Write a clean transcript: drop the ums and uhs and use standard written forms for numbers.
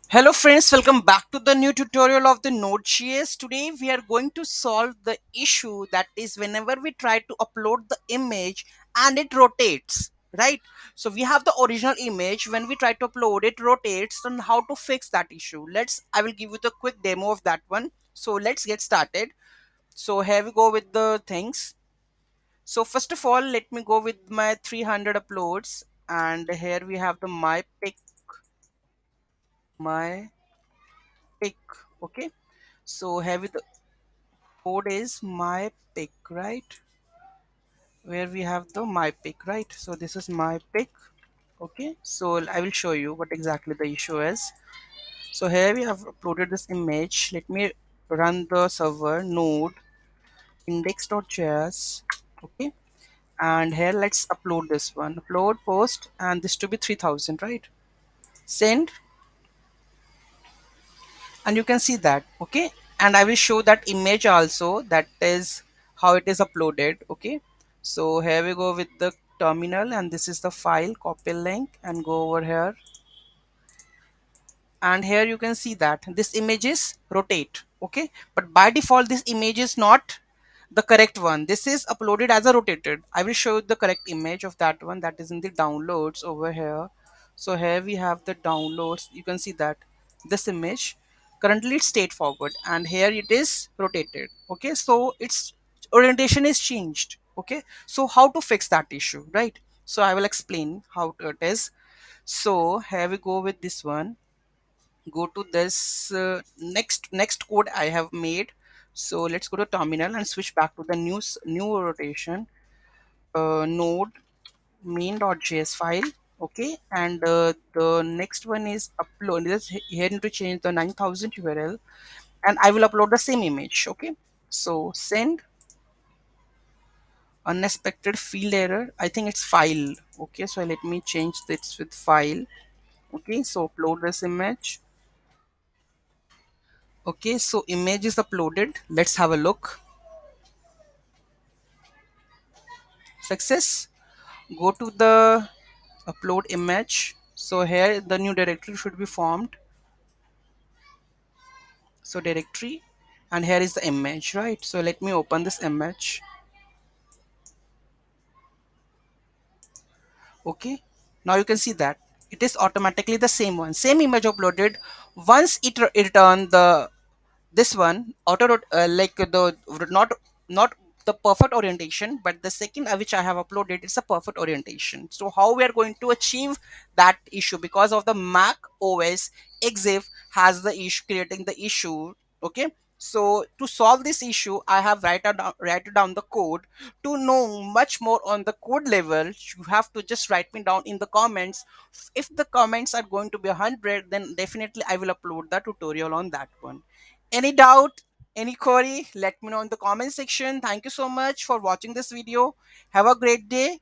Hello friends, welcome back to the new tutorial of the Node.js. Today we are going to solve the issue that is whenever we try to upload the image and it rotates, right? So we have the original image, when we try to upload it rotates, and how to fix that issue. I will give you the quick demo of that one. So let's get started. So here we go with the things. So first of all, let me go with my 300 uploads, and here we have the my pick. Okay, so have the code is my pick, right? Where we have the my pick, right? So this is my pick. Okay, so I will show you what exactly the issue is. So here we have uploaded this image. Let me run the server node index.js. Okay, and here let's upload this one, upload post, and this to be 3000, right? Send, and you can see that. Okay, and I will show that image also, that is how it is uploaded. Okay, so here we go with the terminal, and this is the file, copy link and go over here, and here you can see that this image is rotate. Okay, but by default this image is not the correct one. This is uploaded as a rotated. I will show you the correct image of that one, that is in the downloads over here. So here we have the downloads. You can see that this image currently it's straightforward, and here it is rotated. Okay, so its orientation is changed. Okay, so how to fix that issue, right? So I will explain how it is. So here we go with this one. Go to this next code I have made. So let's go to terminal and switch back to the new rotation node main.js file. Okay, and the next one is upload this. Here need to change the 9000 URL, and I will upload the same image. Okay, so send. Unexpected field error, I think it's file. Okay, so let me change this with file. Okay, so upload this image. Okay, so image is uploaded. Let's have a look. Success. Go to the upload image. So here the new directory should be formed. So directory, and here is the image, right? So let me open this image. Okay, now you can see that it is automatically the same one, same image uploaded. Once it return the this one like the not the perfect orientation, but the second which I have uploaded, it's a perfect orientation. So how we are going to achieve that issue? Because of the Mac OS, EXIF has the issue, creating the issue. Okay, so to solve this issue, I have write down the code. To know much more on the code level, you have to just write me down in the comments. If the comments are going to be 100, then definitely I will upload the tutorial on that one. Any doubt, any query, let me know in the comment section. Thank you so much for watching this video. Have a great day.